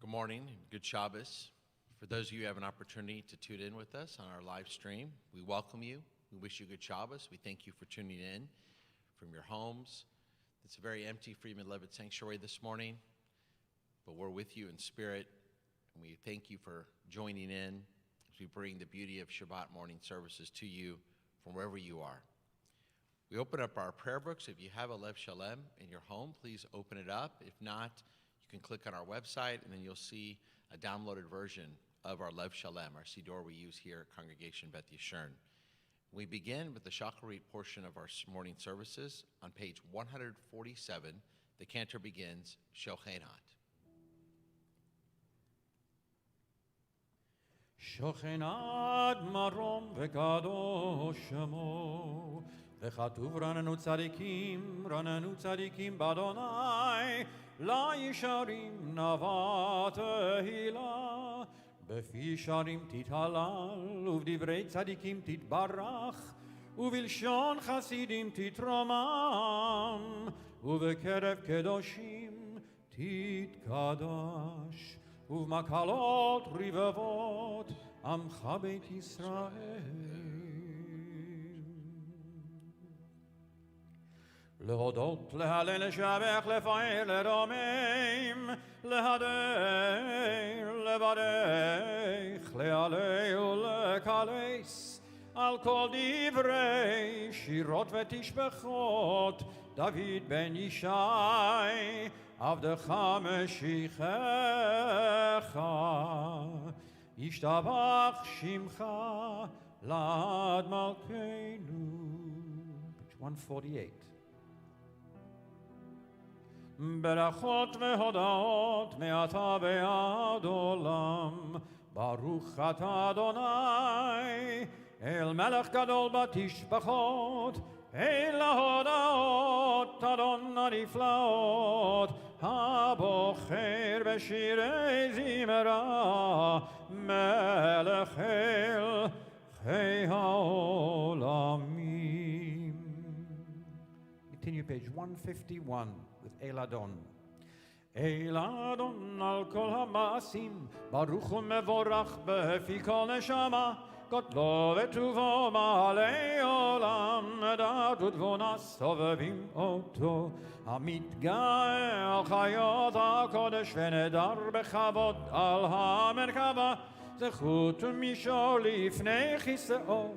Good morning, good Shabbos. For those of you who have an opportunity to tune in with us on our live stream, we welcome you. We wish you good Shabbos. We thank you for tuning in from your homes. It's a very empty Freedom Beloved Sanctuary this morning, but we're with you in spirit, and we thank you for joining in as we bring the beauty of Shabbat morning services to you from wherever you are. We open up our prayer books. If you have a Lev Shalem in your home, please open it up. If not, you can click on our website, and then you'll see a downloaded version of our Lev Shalem, our Siddur we use here at Congregation Beth Yeshurun. We begin with the Shacharit portion of our morning services. On page 147, the cantor begins, Shochenat. Shochenat marom v'kadosh shemo v'chatuv rananu tzadikim b'Adonai la yisharim navat tehila befi sharim tithalal uvdivrei tzadikim titbarach uvilshon chasidim titromam uvekerev kedoshim titkadash ובמקלות רבבות עמך בית ישראל. להודות, להלל, לשבח, לפאר, לרומם, להדר, לברך, להלל ולקלס, על כל דברי שירות ותשבחות, דוד בן ישי, עבדך משיחך, ישתבח שמך לעד מלכנו. Page 148. ברכות והודאות מעתה ועד עולם, ברוך אתה אדוני, אל מלך גדול בתשבחות, אל ההודאות אדון הנפלאות, הבוחר בשירי זמרה, מלך אל חי העולמים. Continue page 151 with אל אדון. אל אדון על כל המעשים, ברוך ומבורך בפי כל נשמה, גדלו וטובו מעלי עולם, דעת ותבונה סובבים אותו, המתגאה על חיות הקודש ונדר בכבוד על המרכבה, זכות ומישור לפני כיסאו,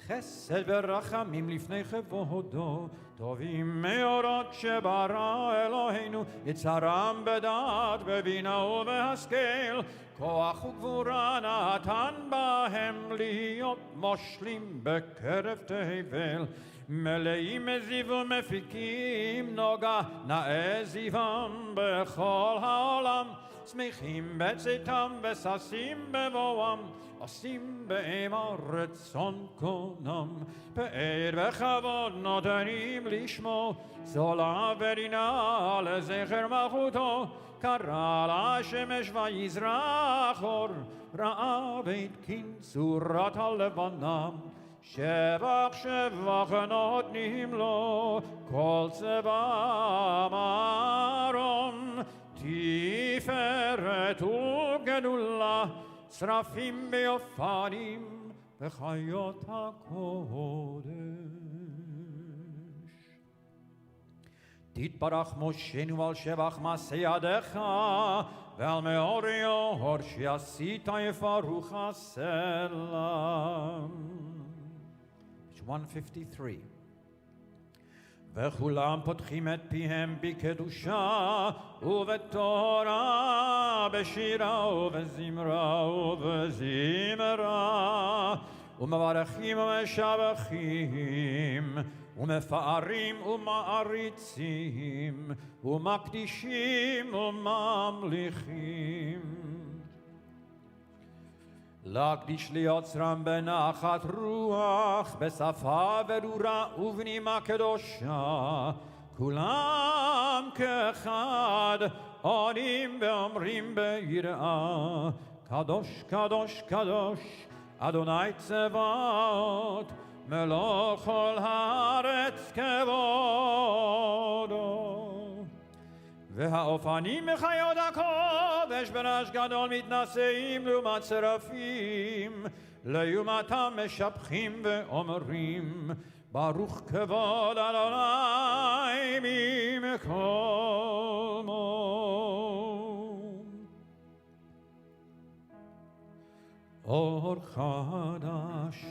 חסד ורחמים לפני כבודו, טובים מאורות שברא אלוהינו, יצרם בדעת בבינה ובהשכל, כוח וגבורה נתן בהם להיות מושלים בקרב תבל, מלאים זיו ומפיקים נוגה, נאה זיום בכל העולם, שמחים בצאתם וששים בבואם, עושים באימה רצון קונם, פאר וכבוד נותנים לשמו, זולה ורינה לזכר מלכותו, קרא לשמש ויזרח אור, ראה בית כנצורת הלבנה, שבח שבח נותנים לו, כל צבא מרום, תפארת וגדולה, צרפים ביופנים וחיות הקודש. תתברך מושנו על שבח מעשה ידיך, ועל מאור יאור שעשית יפרוך הסלם. 153. וכולם פותחים את פיהם בקדושה ובתורה, בשירה ובזמרה ובזמרה, ומברכים ומשבחים ומפארים ומעריצים ומקדישים וממליכים. להקדיש ליוצרם בנחת רוח, בשפה ברורה ובנימה קדושה, כולם כאחד עונים ואומרים ביראה, קדוש קדוש קדוש אדוני צבאות, מלוא כל הארץ כבודו. והאופנים מחיות הקודש קודש ברעש גדול מתנשאים לעומת שרפים, לעומתם משבחים ואומרים, ברוך כבוד אדוני ממקומו. אור חדש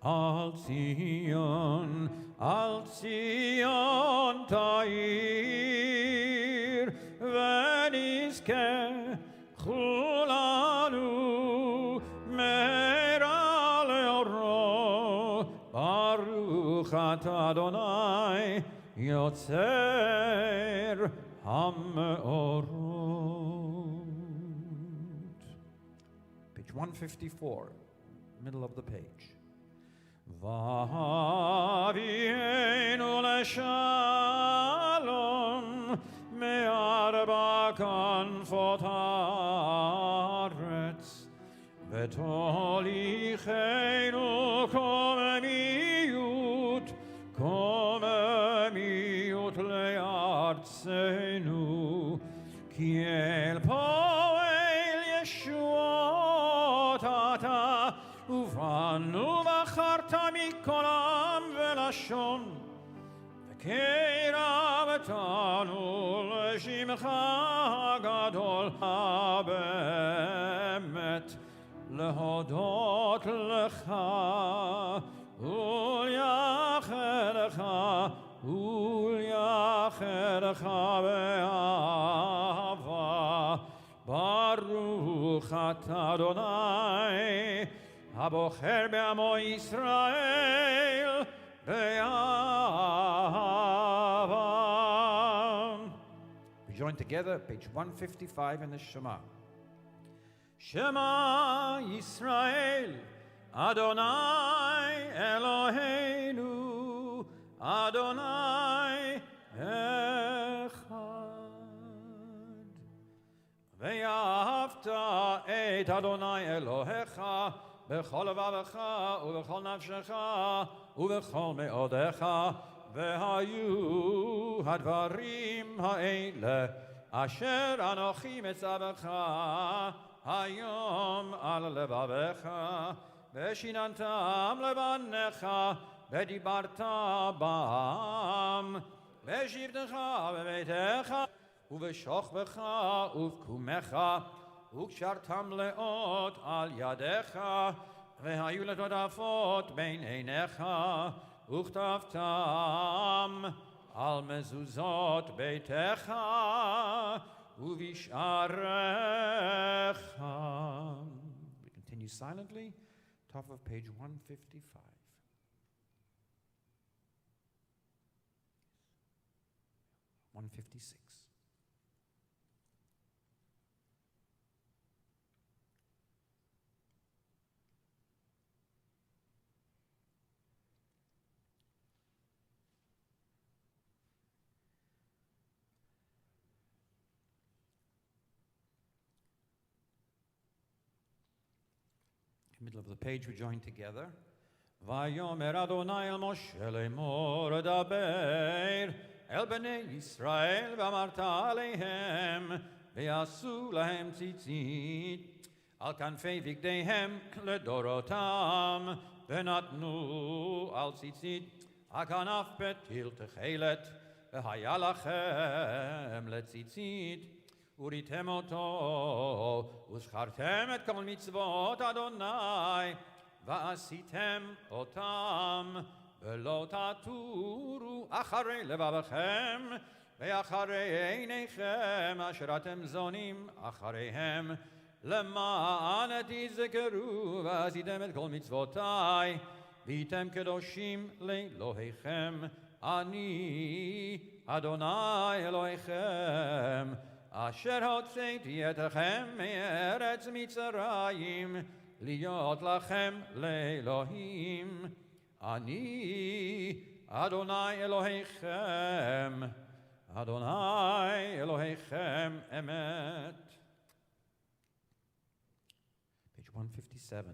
על ציון, על ציון תאיר, ונזכה כולנו מהרה לאורו. ברוך אתה אדוני יוצר המאורות. Page 154, middle of the page. Vavienu leshalom me'arba kanfot haaretz v'tolichenu komemiut le'artzenu ki el poel yeshuot ata ובנו בחרת מכל עם ולשון, וקרבתנו לשמך הגדול, באמת להודות לך ולייחדך באהבה. ברוך אתה אדוני הבוחר בעמו ישראל באהבה. We join together, page 155 in the Shema. Shema Yisrael, Adonai Eloheinu, Adonai Echad. ואהבת את אדוני אלוהיך בכל לבבך ובכל נפשך ובכל מאודיך, והיו הדברים האלה אשר אנוכי מצווך היום על לבבך, ושיננתם לבניך ודיברת בם בשבתך בביתך ובשוכבך ובקומך, וקשרתם לאות על ידיך, והיו לטוטפות בין עיניך, וכתבתם על מזוזות ביתך ובשעריך. We continue silently, top of page 155. Middle of the page, we join together. Vayomer Adonai el Moshe lemor daber el bnei Yisrael v'amarta aleihem v'yasu lahem tzitzit al kanfei vigdeihem ledorotam v'natnu al tzitzit hakanaf betil techelet v'haya lachem letzitzit וריתם אותו, וזכרתם את כל מצוות אדוני, ועשיתם אותם, ולא תטורו אחרי לבבכם, ואחרי עיניכם, אשר אתם זונים אחריהם, למען תזכרו, ועשיתם את כל מצוותי, והייתם קדושים לאלוהיכם, אני אדוני אלוהיכם, אשר הוצאתי אתכם מארץ מצרים, להיות לכם לאלוהים, אני אדוני אלוהיכם, אדוני אלוהיכם אמת. Page 157.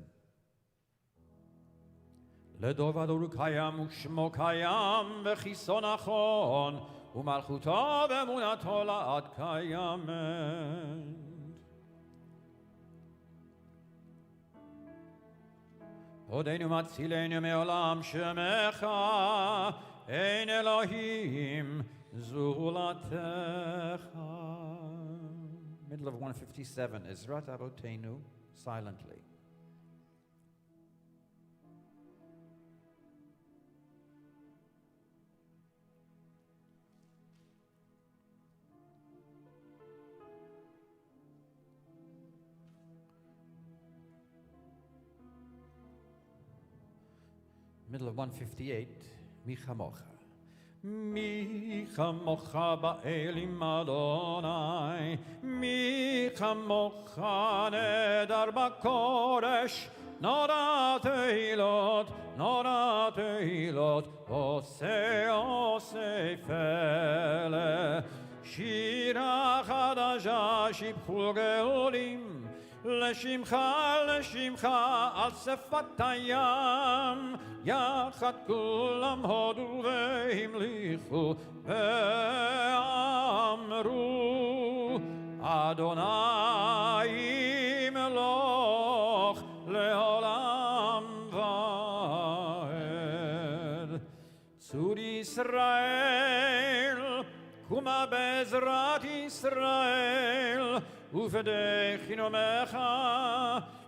לדור ודור קיים ושמו קיים וכיסו נכון ומלכותו ואמונתו לעד קיימת. עודנו מצילנו מעולם שמך, אין אלוהים זולתך. Middle of 157, Ezrat Avotenu, silently. Middle of 158, Mi chamocha. Mi chamocha ba'elim Adonai, Mi chamocha nedar b'koresh, Nora tehilot, ose fele. Shira chadasha shibchul geolim, לשמך על שפת הים, יחד כולם הודו והמליכו ואמרו, אדוני ימלוך לעולם ועד. צור ישראל, קומה בעזרת ישראל, ופדחנו ממך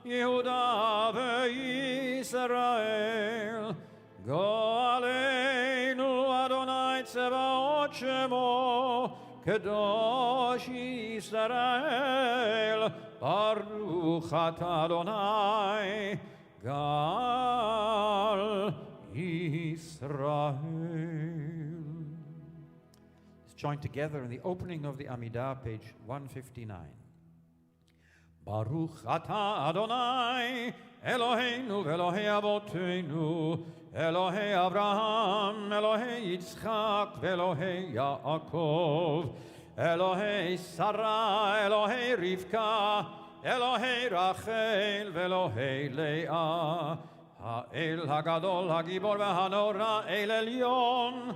יהודה וישראל. גואלנו אדוני צבאות שמו, קדוש ישראל. ברוך אתה אדוני גאל ישראל. Let's join together in the opening of the Amidah, page 159. Baruch atah Adonai, Eloheinu ve'Elohei Avotenu, Elohei Avraham, Elohei Yitzchak, ve'Elohei Yaakov, Elohei Sarah, Elohei Rivka, Elohei Rachel, ve'Elohei Leah, Ha'el Hagadol, Hagibor ve'Hanora, El Elyon,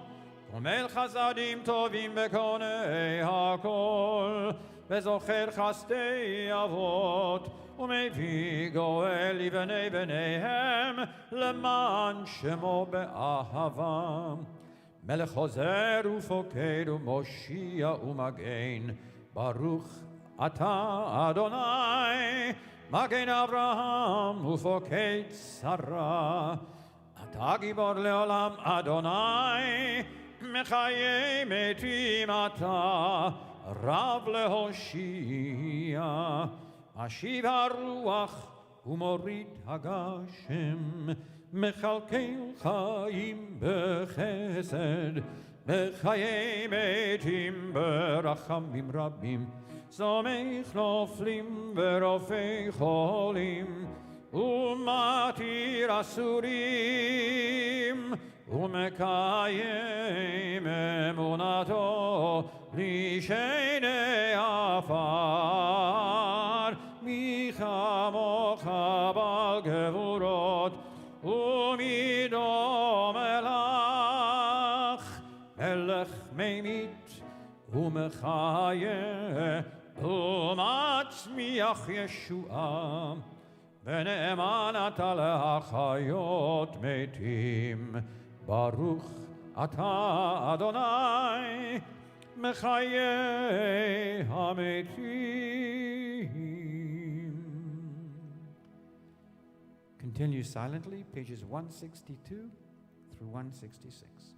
Umel Chasadim Tovim bekonei hakol, וזוכר חסדי אבות, ומביא גואל לבני בניהם, למען שמו באהבה. מלך חוזר ופוקד ומושיע ומגן, ברוך אתה אדוני, מגן אברהם ופוקד שרה. אתה גיבור לעולם אדוני, מחיי מתים אתה, רב להושיע. משיב הרוח ומוריד הגשם, מכלכל חיים בחסד, בחיי מתים ברחמים רבים, סומך נופלים ורופא חולים, ומתיר אסורים, ומקיים אמונתו לשני עפר. מי כמוך בעל גבורות ומי דומה לך, מלך ממית ומחיה ומצמיח ישועה, ונאמן אתה להחיות מתים. ברוך אתה אדוני מחיי המתים. Continue silently, pages 162 through 166.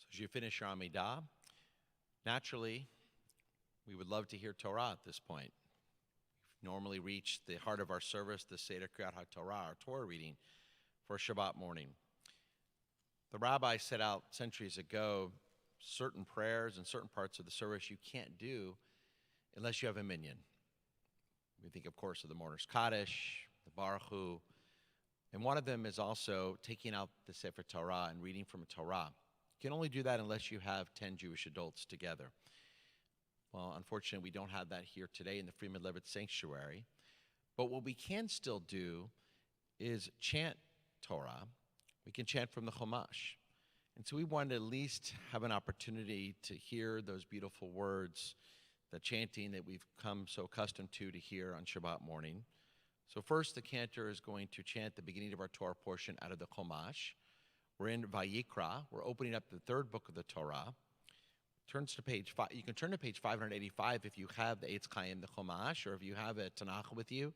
So as you finish your Amidah, naturally, we would love to hear Torah at this point. We've normally reached the heart of our service, the Seder Kriyat HaTorah, our Torah reading for Shabbat morning. The rabbi set out centuries ago certain prayers and certain parts of the service you can't do unless you have a minyan. We think, of course, of the Mourner's Kaddish, the Baruch Hu, and one of them is also taking out the Sefer Torah and reading from a Torah. You can only do that unless you have 10 Jewish adults together. Well, unfortunately, we don't have that here today in the Freeman Levitt Sanctuary. But what we can still do is chant Torah. We can chant from the Chumash. And so we wanted to at least have an opportunity to hear those beautiful words, the chanting that we've come so accustomed to hear on Shabbat morning. So first, the cantor is going to chant the beginning of our Torah portion out of the Chumash. We're in Vayikra. We're opening up the third book of the Torah. Turns to page 5. You can turn to page 585 if you have the Eitz Chaim, the Chumash, or if you have a Tanakh with you,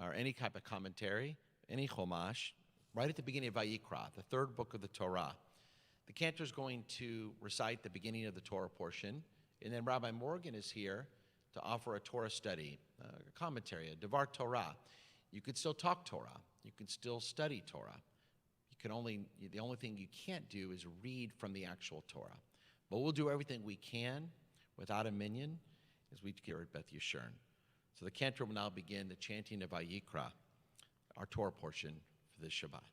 or any type of commentary, any Chumash, right at the beginning of Vayikra, the third book of the Torah. The cantor is going to recite the beginning of the Torah portion, and then Rabbi Morgan is here to offer a Torah study, a commentary, a Devar Torah. You could still talk Torah. You can still study Torah. The only thing you can't do is read from the actual Torah. But we'll do everything we can without a minyan as we here at Beth Yeshurun. So the cantor will now begin the chanting of Vayikra, our Torah portion for this Shabbat.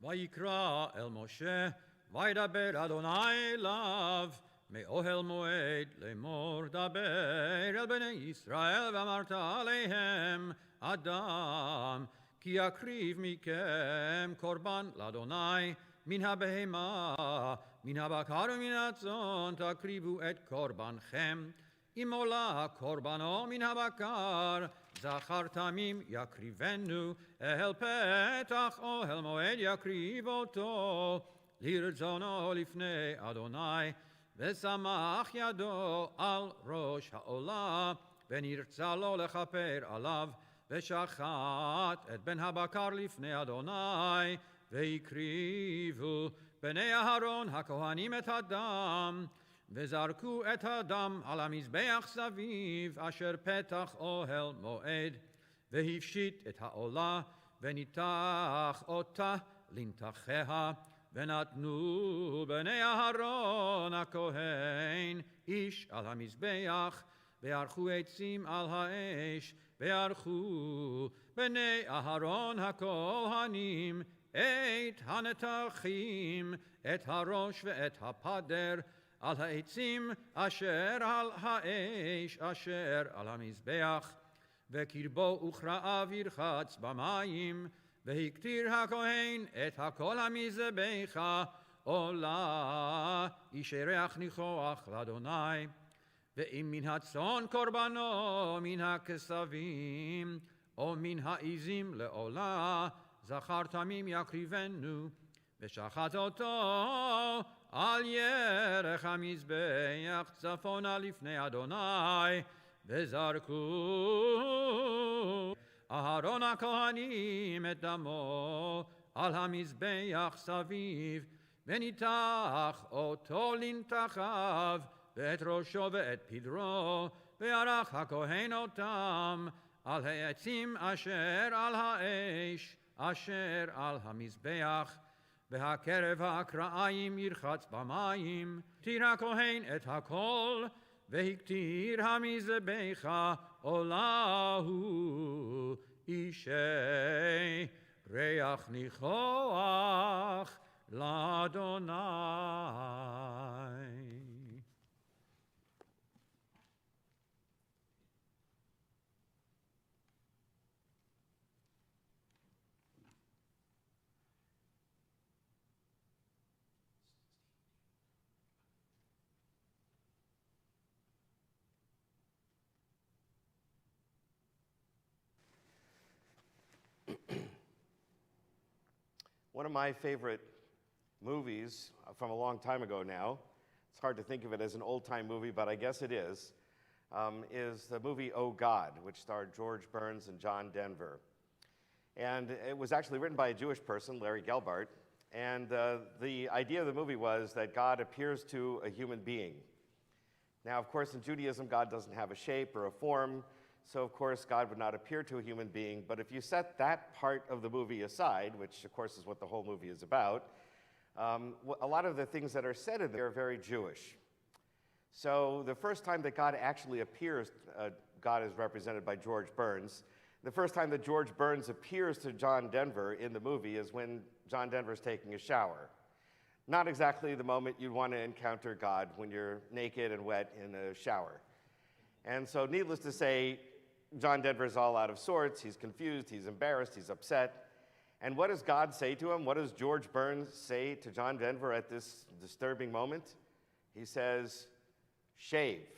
ויקרא אל משה, וידבר אדוני אליו, מאוהל מועד לאמור דבר אל בני ישראל, ואמרת עליהם אדם, כי יקריב מכם קורבן לאדוני, מן הבהמה, מן הבקר ומן הצאן, תקריבו את קורבנכם, אם עולה קורבנו מן הבקר, זכר תמים יקריבנו, אל פתח אוהל מועד יקריב אותו, לרצונו לפני אדוני, ושמח ידו על ראש העולה, ונרצה לו לכפר עליו, ושחט את בן הבקר לפני אדוני, ויקריבו בני אהרון הכהנים את הדם, וזרקו את הדם על המזבח סביב, אשר פתח אוהל מועד, והפשיט את העולה, וניתח אותה לנתחיה, ונתנו בני אהרון הכהן איש על המזבח, וערכו עצים על האש, וערכו בני אהרון הכהנים את הנתחים, את הראש ואת הפדר, על העצים אשר על האש, אשר על המזבח, וקרבו וכרעיו ירחץ במים, והקטיר הכהן את הכל המזבחה, עולה איש ירח ניחוח לאדוני, ואם מן הצאן קורבנו מן הכסבים, או מן העזים לעולה, זכר תמים יקריבנו, ושחט אותו על ירך המזבח צפונה לפני אדוני, וזרקו אהרון הכהנים את דמו על המזבח סביב, וניתח אותו לנתחיו, ואת ראשו ואת פדרו, וערך הכהן אותם על העצים אשר על האש, אשר על המזבח, והקרב הקרעיים ירחץ במים, תיר הכהן את הכל, והקטיר המזבחה, עולה הוא אישי ריח ניחוח לאדוני. One of my favorite movies from a long time ago now, it's hard to think of it as an old-time movie, but I guess it is the movie Oh God, which starred George Burns and John Denver. And it was actually written by a Jewish person, Larry Gelbart, And the idea of the movie was that God appears to a human being. Now, of course, in Judaism, God doesn't have a shape or a form, so of course, God would not appear to a human being. But if you set that part of the movie aside, which of course is what the whole movie is about, a lot of the things that are said in there are very Jewish. So the first time that God actually appears, God is represented by George Burns. The first time that George Burns appears to John Denver in the movie is when John Denver's taking a shower. Not exactly the moment you'd want to encounter God, when you're naked and wet in a shower. And so needless to say, John Denver's all out of sorts. He's confused, he's embarrassed, he's upset. And what does God say to him? What does George Burns say to John Denver at this disturbing moment? He says, "Shave."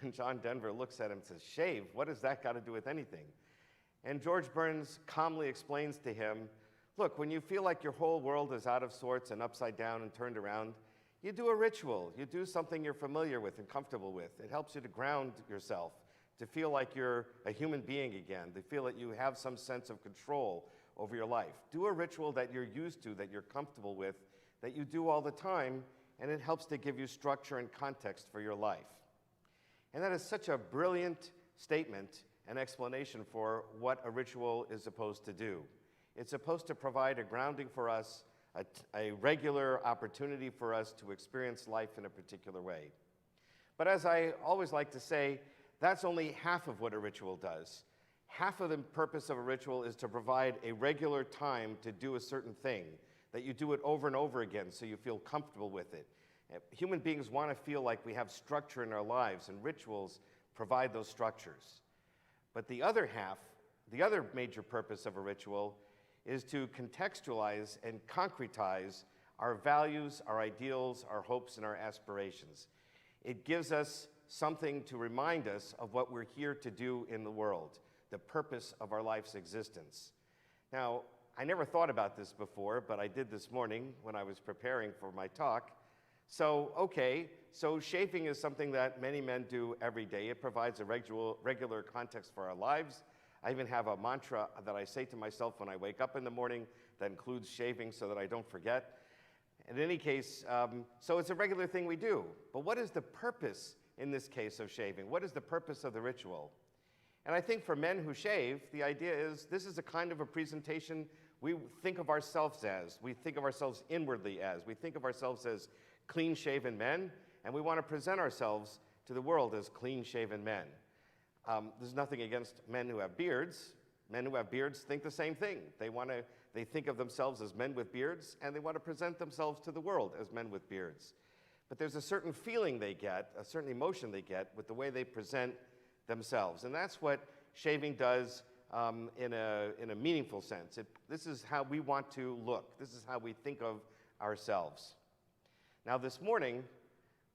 And John Denver looks at him and says, "Shave? What does that got to do with anything?" And George Burns calmly explains to him, look, when you feel like your whole world is out of sorts and upside down and turned around, you do a ritual. You do something you're familiar with and comfortable with. It helps you to ground yourself, to feel like you're a human being again, to feel that you have some sense of control over your life. Do a ritual that you're used to, that you're comfortable with, that you do all the time, and it helps to give you structure and context for your life. And that is such a brilliant statement and explanation for what a ritual is supposed to do. It's supposed to provide a grounding for us, a regular opportunity for us to experience life in a particular way. But as I always like to say, that's only half of what a ritual does. Half of the purpose of a ritual is to provide a regular time to do a certain thing, that you do it over and over again so you feel comfortable with it. Human beings want to feel like we have structure in our lives, and rituals provide those structures. But the other half, the other major purpose of a ritual, is to contextualize and concretize our values, our ideals, our hopes, and our aspirations. It gives us something to remind us of what we're here to do in the world, the purpose of our life's existence. Now, I never thought about this before, but I did this morning when I was preparing for my talk. So shaving is something that many men do every day. It provides a regular context for our lives. I even have a mantra that I say to myself when I wake up in the morning that includes shaving so that I don't forget. In any case, so it's a regular thing we do. But what is the purpose in this case of shaving? What is the purpose of the ritual? And I think for men who shave, the idea is this is a kind of a presentation we think of ourselves as. We think of ourselves inwardly as. We think of ourselves as clean-shaven men, and we want to present ourselves to the world as clean-shaven men. There's nothing against men who have beards. Men who have beards think the same thing. They think of themselves as men with beards, and they want to present themselves to the world as men with beards. But there's a certain feeling they get, a certain emotion they get with the way they present themselves. And that's what shaving does in a meaningful sense. This is how we want to look. This is how we think of ourselves. Now, this morning,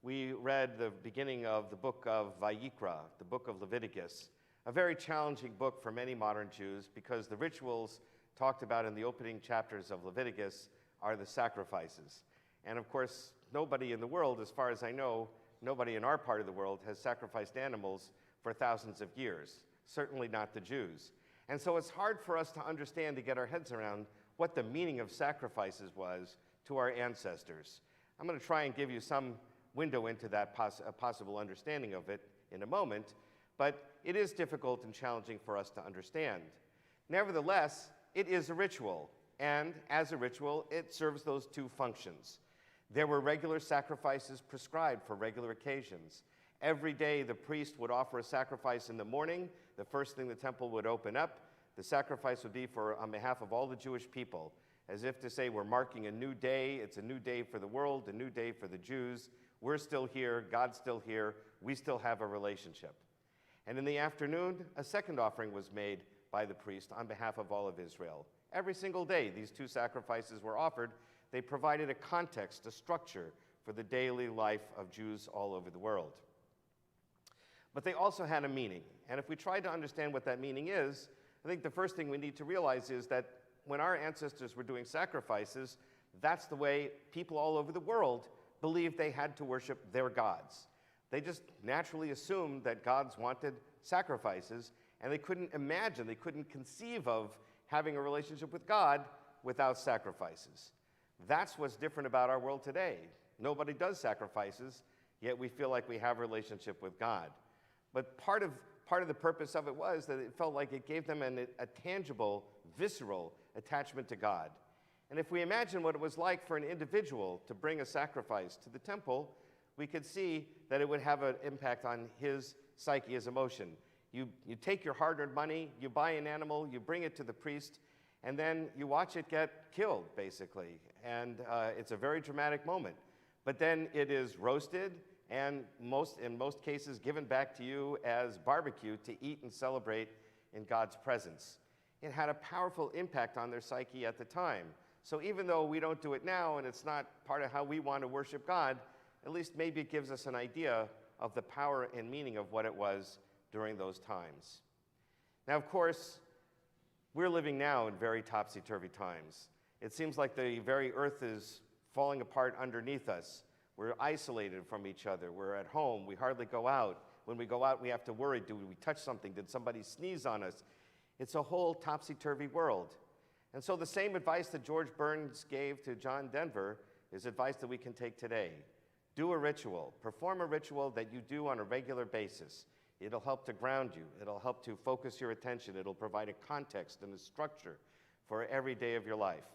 we read the beginning of the book of Vayikra, the book of Leviticus, a very challenging book for many modern Jews because the rituals talked about in the opening chapters of Leviticus are the sacrifices. And of course, nobody in the world, as far as I know, nobody in our part of the world has sacrificed animals for thousands of years, certainly not the Jews. And so it's hard for us to understand, to get our heads around what the meaning of sacrifices was to our ancestors. I'm going to try and give you some window into that possible understanding of it in a moment, but it is difficult and challenging for us to understand. Nevertheless, it is a ritual, and as a ritual, it serves those two functions. There were regular sacrifices prescribed for regular occasions. Every day, the priest would offer a sacrifice in the morning. The first thing the temple would open up, the sacrifice would be on behalf of all the Jewish people, as if to say we're marking a new day. It's a new day for the world, a new day for the Jews. We're still here, God's still here, we still have a relationship. And in the afternoon, a second offering was made by the priest on behalf of all of Israel. Every single day, these two sacrifices were offered. They provided a context, a structure for the daily life of Jews all over the world. But they also had a meaning. And if we try to understand what that meaning is, I think the first thing we need to realize is that when our ancestors were doing sacrifices, that's the way people all over the world believed they had to worship their gods. They just naturally assumed that gods wanted sacrifices, and they couldn't imagine, they couldn't conceive of having a relationship with God without sacrifices. That's what's different about our world today. Nobody does sacrifices, yet we feel like we have a relationship with God. But part of the purpose of it was that it felt like it gave them a tangible, visceral attachment to God. And if we imagine what it was like for an individual to bring a sacrifice to the temple, we could see that it would have an impact on his psyche, his emotion. You take your hard-earned money, you buy an animal, you bring it to the priest, and then you watch it get killed, basically. And it's a very dramatic moment. But then it is roasted and in most cases given back to you as barbecue to eat and celebrate in God's presence. It had a powerful impact on their psyche at the time. So even though we don't do it now and it's not part of how we want to worship God, at least maybe it gives us an idea of the power and meaning of what it was during those times. Now, of course, we're living now in very topsy-turvy times. It seems like the very earth is falling apart underneath us. We're isolated from each other. We're at home. We hardly go out. When we go out, we have to worry, do we touch something? Did somebody sneeze on us? It's a whole topsy-turvy world. And so the same advice that George Burns gave to John Denver is advice that we can take today. Do a ritual. Perform a ritual that you do on a regular basis. It'll help to ground you. It'll help to focus your attention. It'll provide a context and a structure for every day of your life.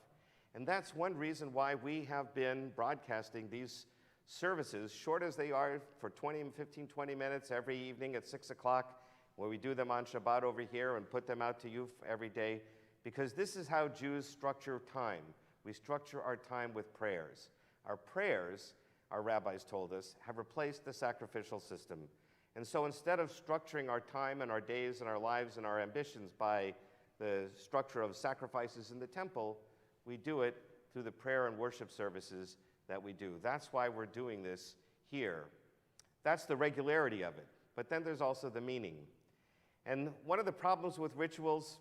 And that's one reason why we have been broadcasting these services, short as they are, for 15, 20 minutes every evening at 6 o'clock, where we do them on Shabbat over here and put them out to you every day, because this is how Jews structure time. We structure our time with prayers. Our prayers, our rabbis told us, have replaced the sacrificial system. And so instead of structuring our time and our days and our lives and our ambitions by the structure of sacrifices in the temple, we do it through the prayer and worship services that we do. That's why we're doing this here. That's the regularity of it. But then there's also the meaning. And one of the problems with rituals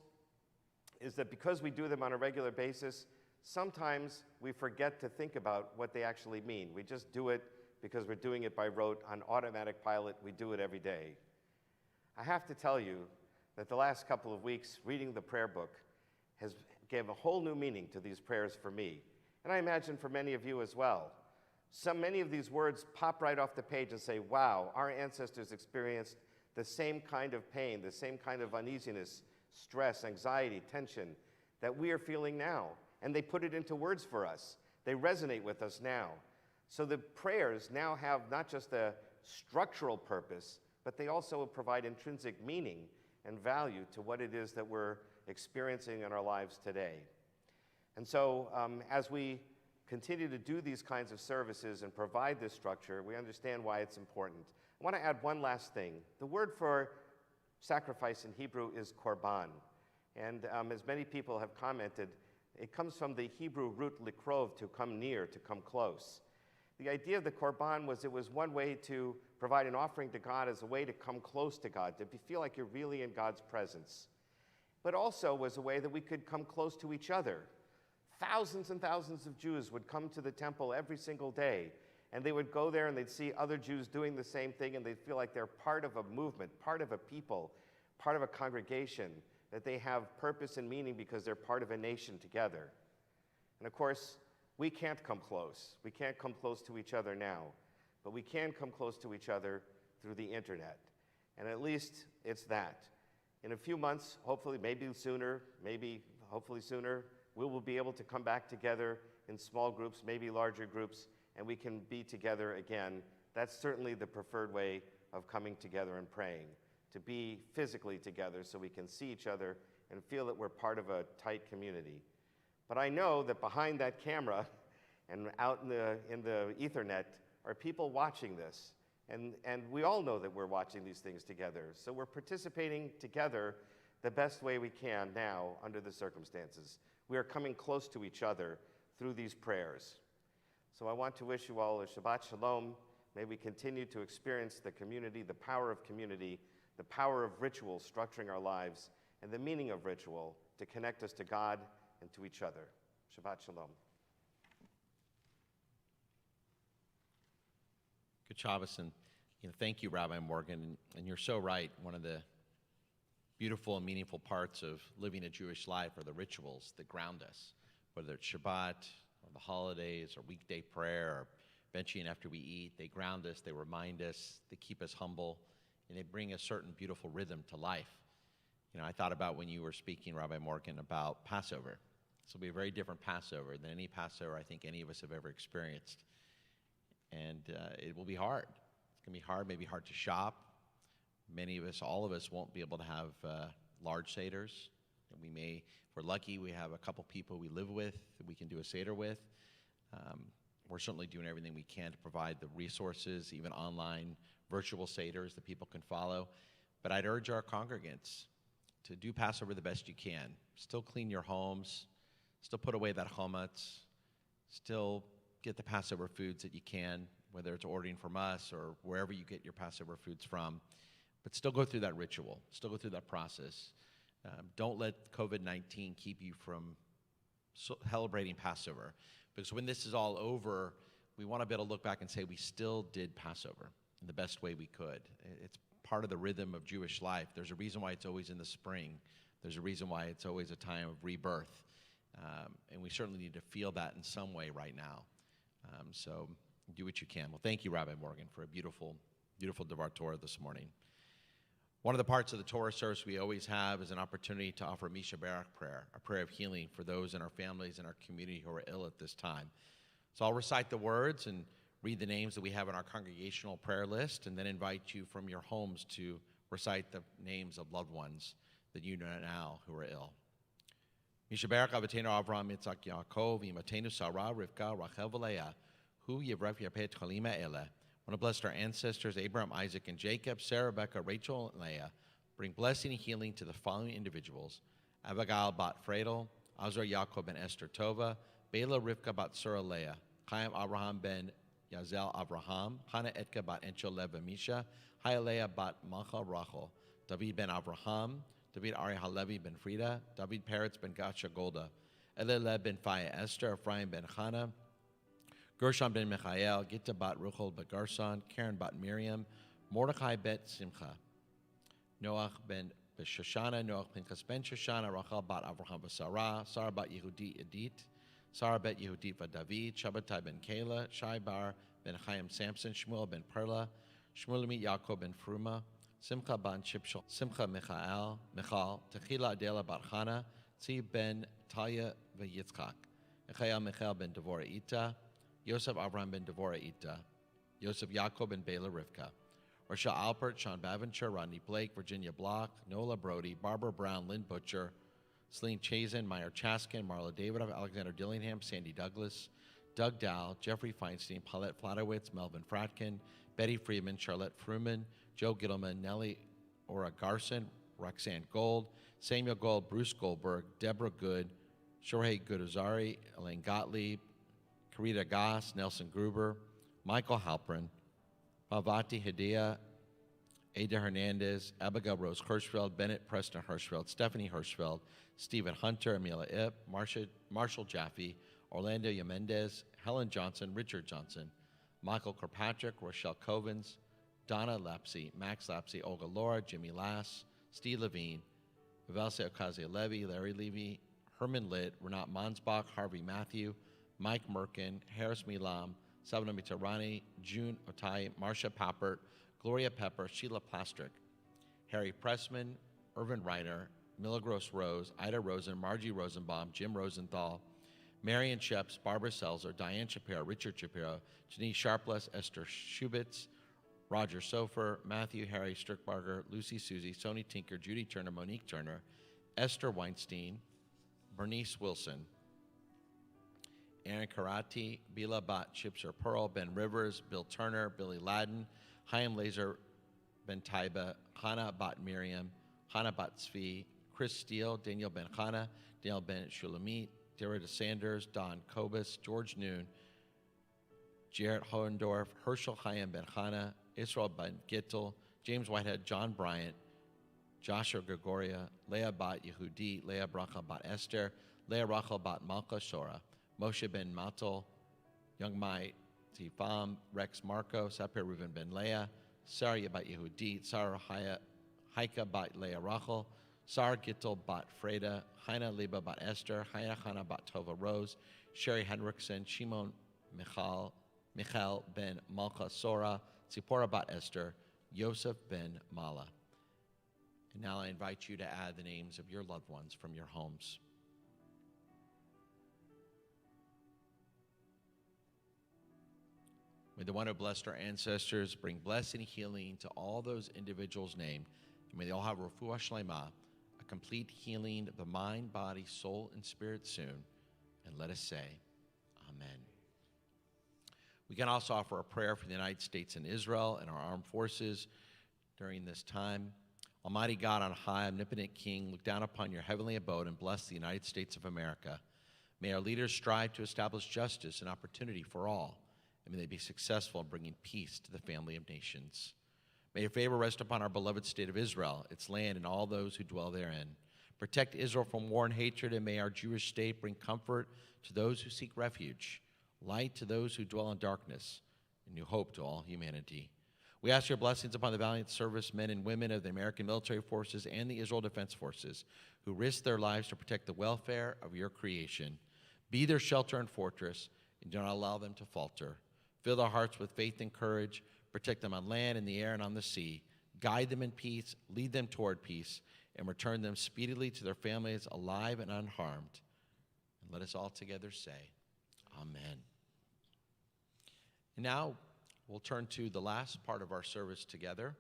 is that because we do them on a regular basis, sometimes we forget to think about what they actually mean. We just do it because we're doing it by rote, on automatic pilot. We do it every day. I have to tell you that the last couple of weeks, reading the prayer book has gave a whole new meaning to these prayers for me. And I imagine for many of you as well. Many of these words pop right off the page and say, wow, our ancestors experienced the same kind of pain, the same kind of uneasiness, stress, anxiety, tension that we are feeling now. And they put it into words for us. They resonate with us now. So the prayers now have not just a structural purpose, but they also provide intrinsic meaning and value to what it is that we're experiencing in our lives today. And so as we continue to do these kinds of services and provide this structure, we understand why it's important. I want to add one last thing. The word for sacrifice in Hebrew is korban. And as many people have commented, it comes from the Hebrew root likrov, to come near, to come close. The idea of the korban was it was one way to provide an offering to God as a way to come close to God, to feel like you're really in God's presence. But also was a way that we could come close to each other. Thousands and thousands of Jews would come to the temple every single day, and they would go there and they'd see other Jews doing the same thing, and they'd feel like they're part of a movement, part of a people, part of a congregation, that they have purpose and meaning because they're part of a nation together. And of course, we can't come close. We can't come close to each other now, but we can come close to each other through the internet. And at least it's that. In a few months, hopefully, maybe sooner, hopefully sooner, we will be able to come back together in small groups, maybe larger groups, and we can be together again. That's certainly the preferred way of coming together and praying, to be physically together so we can see each other and feel that we're part of a tight community. But I know that behind that camera and out in the Ethernet are people watching this. And we all know that we're watching these things together. So we're participating together the best way we can now under the circumstances. We are coming close to each other through these prayers. So I want to wish you all a Shabbat Shalom. May we continue to experience the community, the power of community, the power of ritual structuring our lives, and the meaning of ritual to connect us to God and to each other. Shabbat Shalom. Good Shabbos, and thank you, Rabbi Morgan. And you're so right. One of the beautiful and meaningful parts of living a Jewish life are the rituals that ground us. whether it's Shabbat or the holidays or weekday prayer or benching after we eat. They ground us, they remind us, they keep us humble, and they bring a certain beautiful rhythm to life. You know, I thought about when you were speaking, Rabbi Morgan, about Passover. This will be a very different Passover than any Passover I think any of us have ever experienced. And it will be hard. It's going to be hard, maybe hard to shop. Many of us, all of us, won't be able to have large seders. And we may, if we're lucky, we have a couple people we live with that we can do a seder with. We're certainly doing everything we can to provide the resources, even online virtual seders that people can follow. But I'd urge our congregants to do Passover the best you can. Still clean your homes, still put away that chametz, still get the Passover foods that you can, whether it's ordering from us or wherever you get your Passover foods from. But still go through that ritual, still go through that process. Don't let COVID-19 keep you from celebrating Passover. Because when this is all over, we want to be able to look back and say we still did Passover in the best way we could. It's part of the rhythm of Jewish life. There's a reason why it's always in the spring. There's a reason why it's always a time of rebirth. And we certainly need to feel that in some way right now. So do what you can. Well, thank you, Rabbi Morgan, for a beautiful, beautiful Devar Torah this morning. One of the parts of the Torah service we always have is an opportunity to offer Misha Barak prayer, a prayer of healing for those in our families and our community who are ill at this time. So I'll recite the words and read the names that we have on our congregational prayer list, and then invite you from your homes to recite the names of loved ones that you know now who are ill. Misha Barak Avatenu Avraham Yitzhak Yaakov Imatenu Sarah Rivka Rachel V'Leah Hu Yivrev Yapet Chalima Ele. I want to bless our ancestors, Abraham, Isaac, and Jacob, Sarah, Rebecca, Rachel, and Leah. Bring blessing and healing to the following individuals: Abigail bat Fredel, Azar Yaakov ben Esther Tova, Bela Rivka bat Surah Leah, Chaim Abraham ben Yazel Avraham, Hannah Etka bat Encho Leva Misha, Hayalea bat Macha Rachel, David ben Avraham, David Ari Halevi ben Frida, David Peretz ben Gacha Golda, Elele ben Faya Esther, Ephraim ben Chana, Gershon ben Michael, Gitta bat Ruchel bat Garson, Karen bat Miriam, Mordechai bet Simcha, Noach ben Shoshana, Noach Pinchas ben Shoshana, Rachel bat Avraham v'Sarah, Sarah bat Yehudi Edith, Sarah bet Yehudit va David, Shabbatai ben Kayla, Shai bar ben Chaim Samson, Shmuel ben Perla, Shmuelemi Yaakov ben Fruma, Simcha ben Shipshal, Simcha Michal, Techila Adela bat Chana, Tzi ben Talia v'Yitzchak, Echayel Michael ben Devorah Ita, Yosef Abraham ben Devorah Ita, Yosef Yaakov ben Bela Rivka, Rasha Alpert, Sean Baventure, Rodney Blake, Virginia Block, Nola Brody, Barbara Brown, Lynn Butcher, Celine Chazen, Meyer Chaskin, Marla Davidoff, Alexander Dillingham, Sandy Douglas, Doug Dow, Jeffrey Feinstein, Paulette Flatowitz, Melvin Fratkin, Betty Friedman, Charlotte Fruman, Joe Gittleman, Nellie Ora Garson, Roxanne Gold, Samuel Gold, Bruce Goldberg, Deborah Good, Shohei Goodazari, Elaine Gottlieb, Karita Goss, Nelson Gruber, Michael Halprin, Pavati Hadia, Ada Hernandez, Abigail Rose Hirschfeld, Bennett Preston Hirschfeld, Stephanie Hirschfeld, Stephen Hunter, Amelia Ip, Marshall Jaffe, Orlando Yamendez, Helen Johnson, Richard Johnson, Michael Kirkpatrick, Rochelle Covens, Donna Lapsey, Max Lapsey, Olga Laura, Jimmy Lass, Steve Levine, Vivalse Ocasio-Levy, Larry Levy, Herman Litt, Renat Mansbach, Harvey Matthew, Mike Merkin, Harris Milam, Savna Mitarani, June Otai, Marcia Pappert, Gloria Pepper, Sheila Plastrick, Harry Pressman, Irvin Reiner, Milagros Rose, Ida Rosen, Margie Rosenbaum, Jim Rosenthal, Marion Sheps, Barbara Selzer, Diane Shapiro, Richard Shapiro, Janice Sharpless, Esther Schubitz, Roger Sofer, Matthew Harry Strickbarger, Lucy Susie, Sony Tinker, Judy Turner, Monique Turner, Esther Weinstein, Bernice Wilson, Aaron Karati, Bila Bat Chipser Pearl, Ben Rivers, Bill Turner, Billy Ladden, Chaim Laser Ben Taiba, Hannah Bat Miriam, Hannah Bat Tzvi, Chris Steele, Daniel Ben Chana, Daniel Ben Shulamit, Derrida Sanders, Don Kobus, George Noon, Jarrett Hohendorf, Herschel Chaim Ben Chana, Israel Ben Gittel, James Whitehead, John Bryant, Joshua Gregoria, Leah Bat Yehudi, Leah Bracha Bat Esther, Leah Rachel Bat Malka Shora, Moshe Ben Matel, Young Mai Tifam, Rex Marco, Sapir Reuven Ben Leah, Sarah Bat Yehudit, Sarah Haika Bat Leah Rachel, Sarah Gittel bat Freda, Heina Liba bat Esther, Heina Hana bat Tova Rose, Sherry Henriksen, Shimon Michael ben Malka Sora, Zipporah bat Esther, Yosef ben Mala. And now I invite you to add the names of your loved ones from your homes. May the one who blessed our ancestors bring blessing and healing to all those individuals named. And may they all have refuah shlema, a complete healing of the mind, body, soul, and spirit soon. And let us say, Amen. We can also offer a prayer for the United States and Israel and our armed forces during this time. Almighty God on high, omnipotent King, look down upon your heavenly abode and bless the United States of America. May our leaders strive to establish justice and opportunity for all, and may they be successful in bringing peace to the family of nations. May your favor rest upon our beloved state of Israel, its land, and all those who dwell therein. Protect Israel from war and hatred, and may our Jewish state bring comfort to those who seek refuge, light to those who dwell in darkness, and new hope to all humanity. We ask your blessings upon the valiant servicemen and women of the American military forces and the Israel Defense Forces who risk their lives to protect the welfare of your creation. Be their shelter and fortress, and do not allow them to falter. Fill their hearts with faith and courage. Protect them on land, in the air, and on the sea. Guide them in peace, lead them toward peace, and return them speedily to their families alive and unharmed. And let us all together say, Amen. And now, we'll turn to the last part of our service together,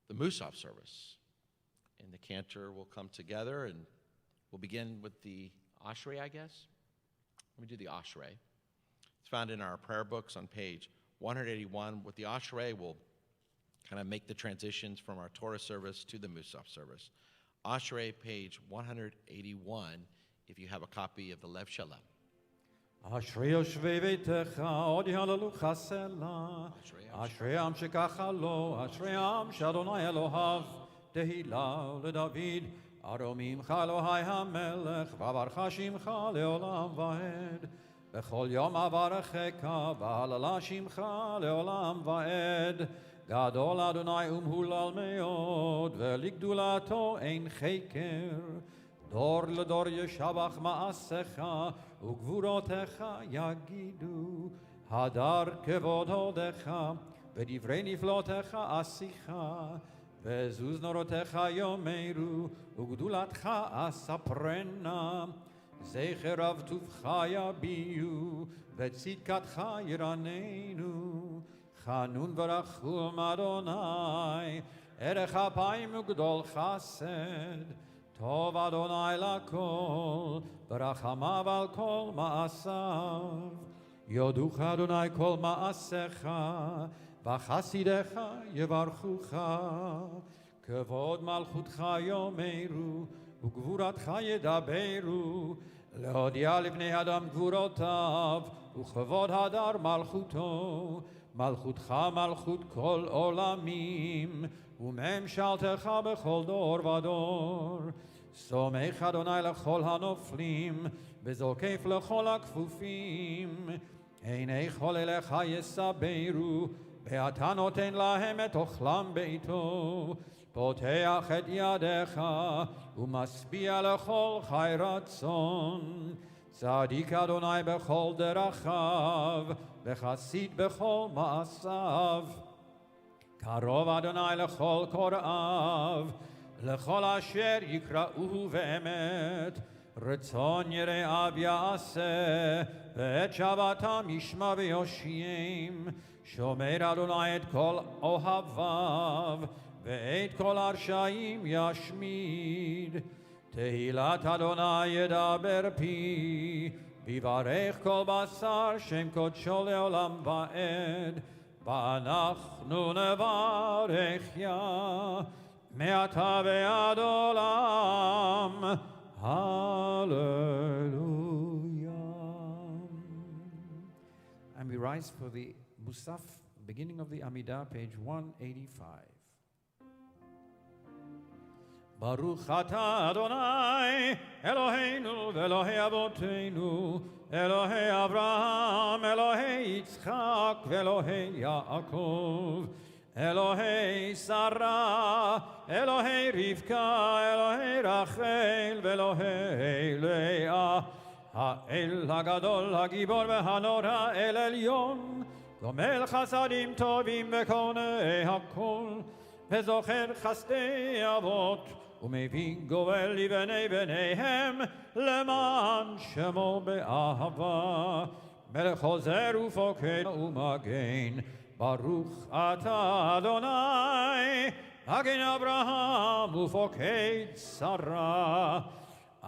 the Musaf service. And the cantor will come together, and we'll begin with the Ashrei, I guess. Let me do the Ashrei. It's found in our prayer books on page 181. With the Ashrei, we'll kind of make the transitions from our Torah service to the Musaf service. Ashrei, page 181, if you have a copy of the Lev Shalom. אשרי יושבי ביתך, עוד יהללו חסלה. אשרי עם שככה לו, אשרי עם שאדוני אלוהיו. תהילה לדוד, ארומימך אלוהי המלך, וברך שמך לעולם ועד. בכל יום אברכך, והללה שמך לעולם ועד. גדול אדוני ומהולל מאוד, ולגדולתו אין חקר. דור לדור ישבח מעשיך, וגבורותיך יגידו. הדר כבוד הודך, ודברי נפלותיך עשיך. וזוז נורותיך יאמרו, וגדולתך אספרנה. זכר רב טובך יביעו, וצדקתך ירננו. חנון ורחום אדוני, ערך אפיים וגדול חסד. טוב אדוני לכל, ברחמיו על כל מעשיו. יודוך אדוני כל מעשיך, וחסידיך יברכוך. כבוד מלכותך יאמרו, וגבורתך ידברו. להודיע לבני אדם גבורותיו, וכבוד הדר מלכותו. מלכותך מלכות כל עולמים, וממשלתך בכל דור ודור. סומך אדוני לכל הנופלים, וזוקף לכל הכפופים. עיני כל אליך יסברו, ואתה נותן להם את אוכלם בעתו. פותח את ידיך, ומשביע לכל חי רצון. צדיק אדוני בכל דרכיו, וחסיד בכל מעשיו. קרוב אדוני לכל קוראיו, לכל אשר יקראו באמת. רצון יראיו יעשה, ואת שבתם ישמע ויושיעם. שומר אדוני את כל אוהביו, ואת כל הרשעים ישמיד. תהילת אדוני ידבר פי, ויברך כל בשר שם קודשו לעולם ועד. ואנחנו נברך יה, מעתה ועד עולם. Hallelujah. And we rise for the Musaf, beginning of the Amidah, page 185. Baruch atah Adonai, Eloheinu ve'Elohei Avoteinu, Elohei Avraham, Elohei Yitzchak, ve'Elohei Yaakov. אלוהי שרה, אלוהי רבקה, אלוהי רחל ואלוהי לאה, האל הגדול, הגיבור והנורא, אל עליון, גומל חסדים טובים וקונה הכל, וזוכר חסדי אבות, ומביא גואל לבני בניהם, למען שמו באהבה. מלך חוזר ופוקד ומגן, ברוך אתה אדוני, מגן אברהם ופוקד שרה.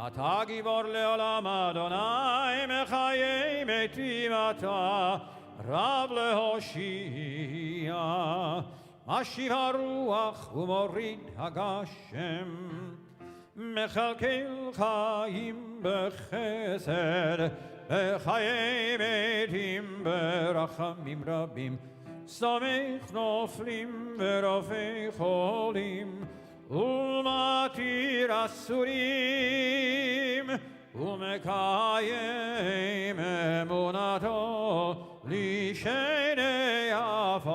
אתה גיבור לעולם אדוני, מחיי מתים אתה, רב להושיע. משיב הרוח ומוריד הגשם, מכלכל חיים בחסד, בחיי מתים ברחמים רבים, סומך נופלים ורופא חולים, ומתיר אסורים, ומקיים אמונתו לשני עפר.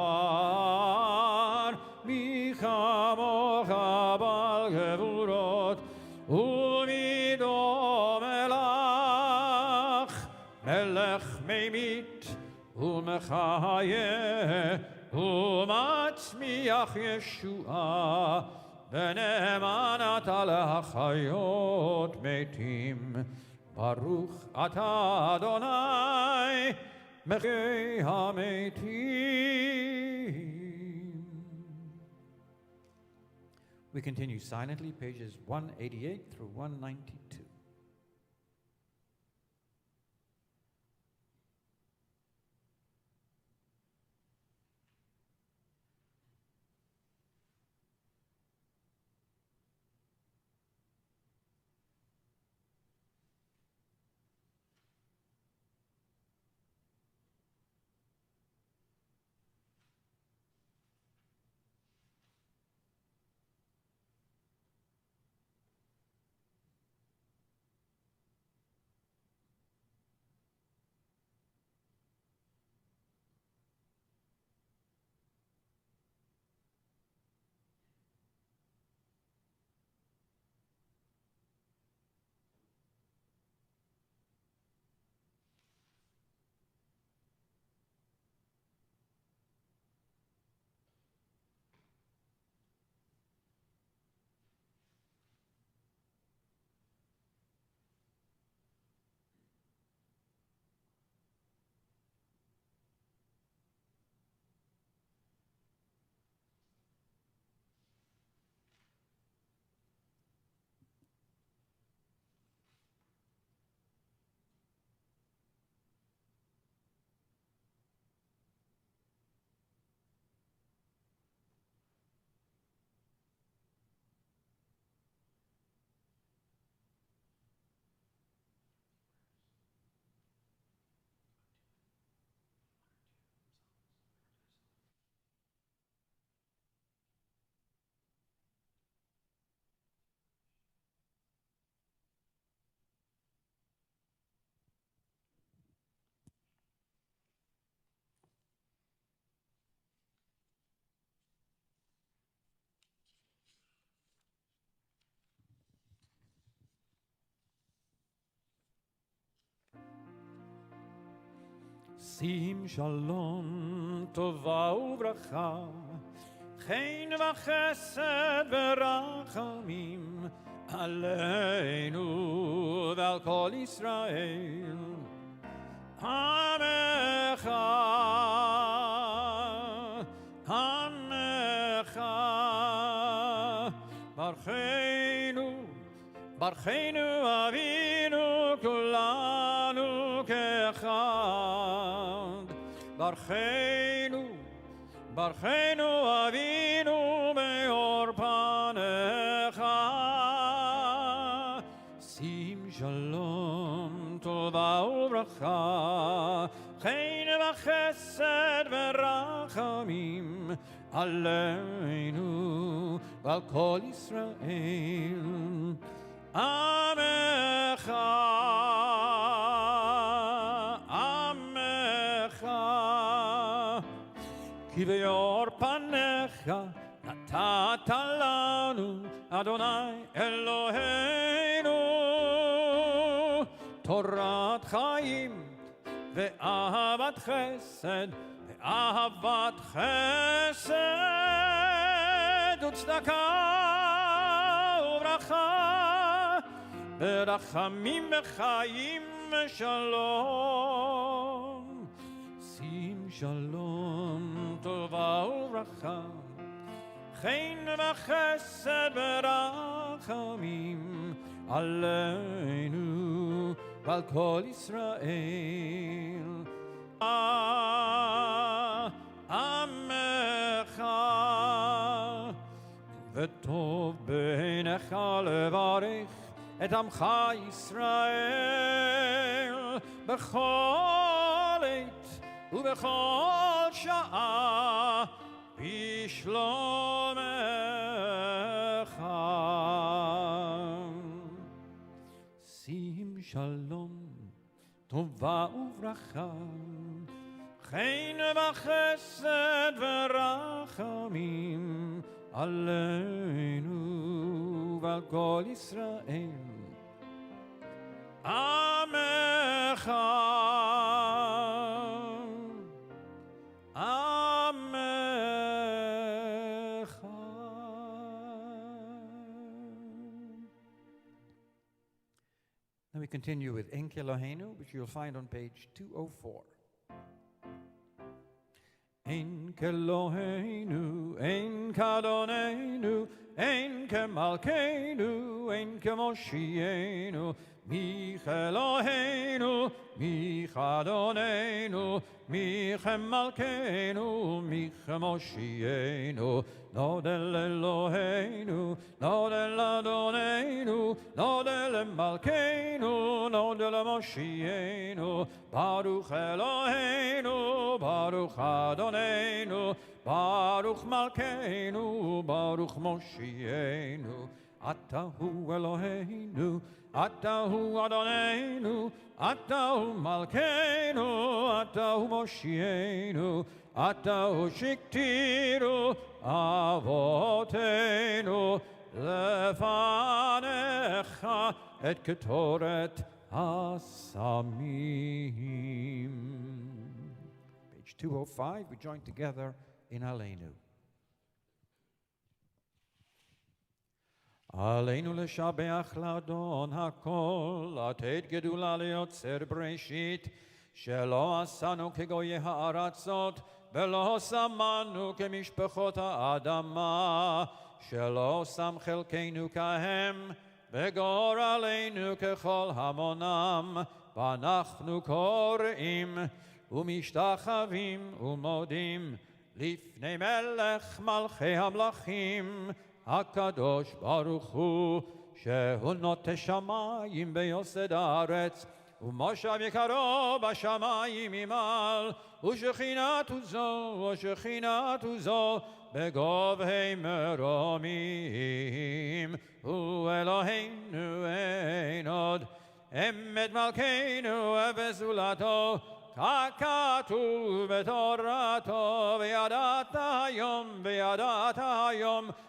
מי כמוך בעל גבורות ומי דומה לך, מלך ממית ומחיה ומצמיח ישועה, ונאמן אתה להחיות מתים. ברוך אתה אדוני מחי המתים. We continue silently, pages 188 through 192. שים שלום, טובה וברכה, חן וחסד ורחמים עלינו ועל כל ישראל. עמך, עמך, ברכנו, ברכנו אבינו כולנו כאחד. ברכנו, ברכנו אבינו מאור פניך. שים שלום, טובה וברכה, חן וחסד ורחמים עלינו ועל כל ישראל. עמך, עמך, כי באור פניך נתת לנו, אדוני אלוהינו, תורת חיים ואהבת חסד, ואהבת חסד וצדקה וברכה, ברחמים וחיים ושלום. שים שלום, טובה וברכה, חן וחסד ורחמים עלינו ועל כל ישראל. עמך וטוב בעיניך לברך את עמך ישראל בכל עת ובכל שעה בשלומך. שים שלום, טובה וברכה, חן וחסד ורחמים עלינו ועל כל ישראל. עמך, עמך. Then we continue with En Kelohenu, which you'll find on page 204. En Kelohenu, En Kadonenu, En Kemalkenu, En Kemoshienu, Mich Elohenu, Mich Adonenu, Mich Malkenu, Mich Moshienu, Nodel Elohenu, Nodel Adonenu, Nodel Malkenu, Nodel Moshienu, Baruch Elohenu, Baruch Adonenu, Baruch Malkenu, Baruch Moshienu, Atahu Elohenu, Atahu Adonenu, Atahu Malkeinu, Atahu Moshienu, Atahu Shiktiru, Avotenu, Lefanecha, Et Ketoret Asamim. Page 205, we join together in Aleinu. עלינו לשבח לאדון הכל, לתת גדולה ליוצר בראשית, שלא עשנו כגויי הארצות, ולא שמנו כמשפחות האדמה, שלא שם חלקנו כהם, וגורלנו ככל המונם, ואנחנו קוראים ומשתחווים ומודים לפני מלך מלכי המלכים, הקדוש ברוך הוא, שהוא נוטה שמיים ויוסד הארץ, ומושב יקרו בשמיים ממעל, ושכינתו זו בגובהי מרומים. הוא אלוהינו אין עוד, אמת מלכנו וזולתו, ככתוב בתורתו, וידעת היום,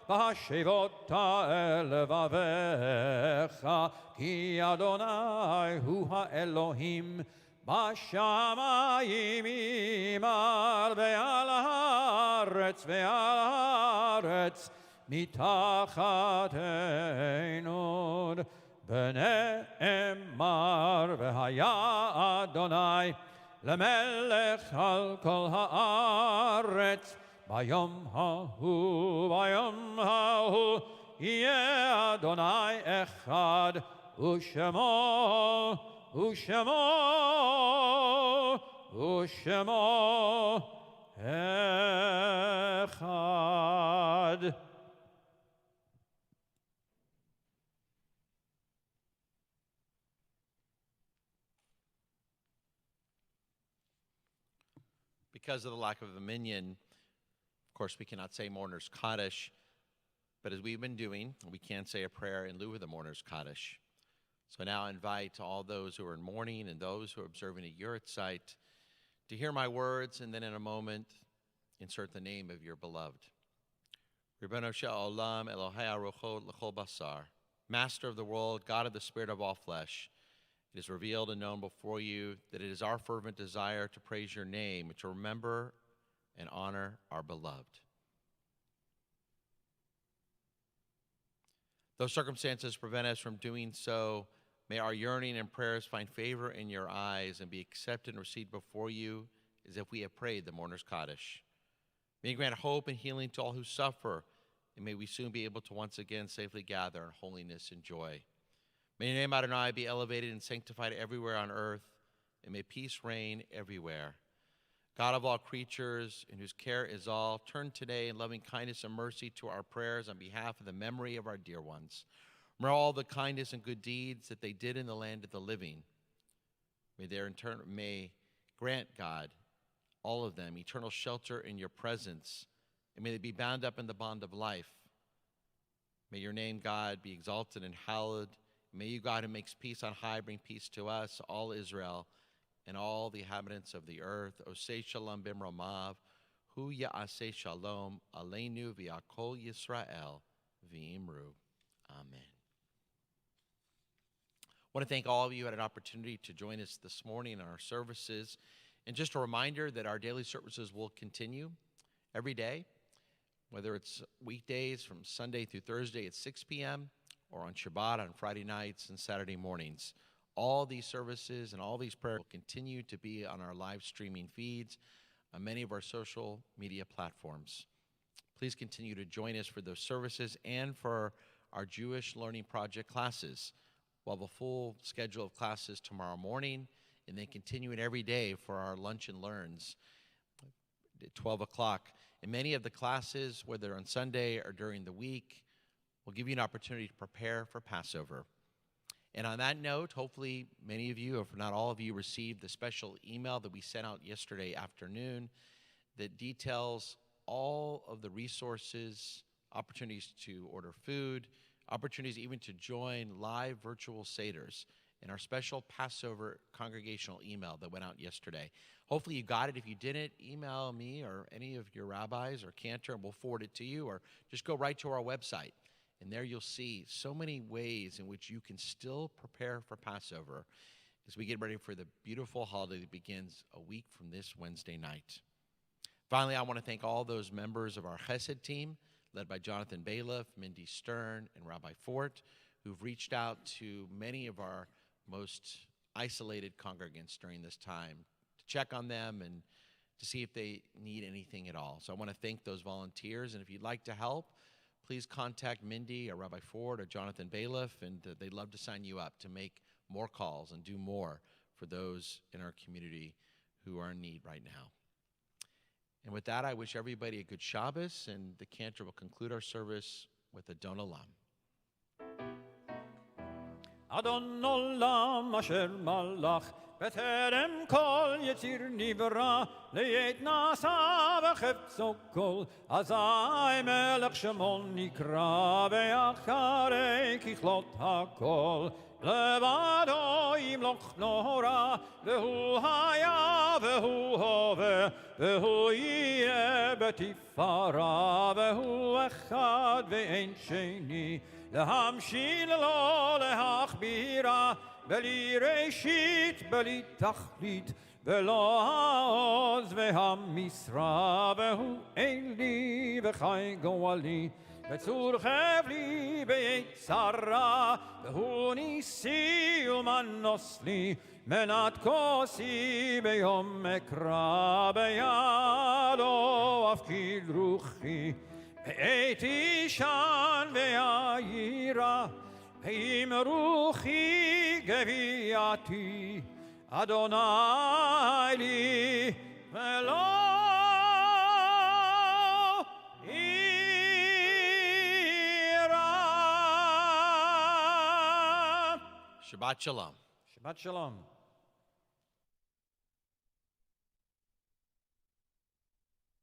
והשבות אל לבביך, כי אדוני הוא האלוהים, בשמיים ממעל, ועל הארץ מתחת אין עוד. ונאמר, והיה אדוני למלך על כל הארץ, ביום ההוא יהיה אדוני אחד, ושמו אחד. Because of the lack of a minyan, of course, we cannot say Mourner's Kaddish, but as we've been doing, we can say a prayer in lieu of the Mourner's Kaddish. So now I invite all those who are in mourning and those who are observing a Yurtzeit to hear my words, and then in a moment, insert the name of your beloved. Ribono shel olam, Elohei harochot l'chol basar. Master of the world, God of the spirit of all flesh, it is revealed and known before you that it is our fervent desire to praise your name and to remember and honor our beloved. Though circumstances prevent us from doing so, may our yearning and prayers find favor in your eyes and be accepted and received before you as if we have prayed the mourner's Kaddish. May you grant hope and healing to all who suffer, and may we soon be able to once again safely gather in holiness and joy. May your name, Adonai, be elevated and sanctified everywhere on earth, and may peace reign everywhere. God of all creatures, in whose care is all, turn today in loving kindness and mercy to our prayers on behalf of the memory of our dear ones. Remember all the kindness and good deeds that they did in the land of the living. May grant, God, all of them eternal shelter in your presence, and may they be bound up in the bond of life. May your name, God, be exalted and hallowed. May you, God, who makes peace on high, bring peace to us, all Israel, and all the inhabitants of the earth. Oseh shalom bimromav, hu ya'aseh shalom, aleinu v'yakol Yisrael v'imru. Amen. I want to thank all of you who had an opportunity to join us this morning in our services. And just a reminder that our daily services will continue every day, whether it's weekdays from Sunday through Thursday at 6 p.m. or on Shabbat on Friday nights and Saturday mornings. All these services and all these prayers will continue to be on our live streaming feeds on many of our social media platforms. Please continue to join us for those services and for our Jewish Learning Project classes. We'll have a full schedule of classes tomorrow morning, and then continuing every day for our lunch and learns at 12 o'clock. And many of the classes, whether on Sunday or during the week, will give you an opportunity to prepare for Passover. And on that note, hopefully many of you, if not all of you, received the special email that we sent out yesterday afternoon that details all of the resources, opportunities to order food, opportunities even to join live virtual seders in our special Passover congregational email that went out yesterday. Hopefully you got it. If you didn't, email me or any of your rabbis or Cantor, and we'll forward it to you, or just go right to our website. And there you'll see so many ways in which you can still prepare for Passover as we get ready for the beautiful holiday that begins a week from this Wednesday night. Finally, I want to thank all those members of our Chesed team, led by Jonathan Bailiff, Mindy Stern, and Rabbi Fort, who've reached out to many of our most isolated congregants during this time to check on them and to see if they need anything at all. So I want to thank those volunteers, and if you'd like to help, please contact Mindy or Rabbi Ford or Jonathan Bailiff, and they'd love to sign you up to make more calls and do more for those in our community who are in need right now. And with that, I wish everybody a good Shabbos, and the cantor will conclude our service with Adon Olam. Adon Olam asher malach בטרם כל יציר נברא, לעת נעשה וחפצו כל, אזי מלך שמו נקרא, ואחרי ככלות הכל, לבדו ימלוך נורא, והוא היה והוא הווה, והוא יהיה בתפארה, והוא אחד ואין שני, להמשיל לו להכבירה, בלי ראשית, בלי תכלית, ולא העוז והמשרה, והוא אלי וחי גואלי, בצור חבלי בעת צרה, והוא ניסי ומנוס לי, מנת כוסי ביום אקרא, בידו אפקיד רוחי, בעת אישן ויעירה, עם רוחי גוויעתי, אדוני לי ולא אירא. Shabbat Shalom. Shabbat Shalom.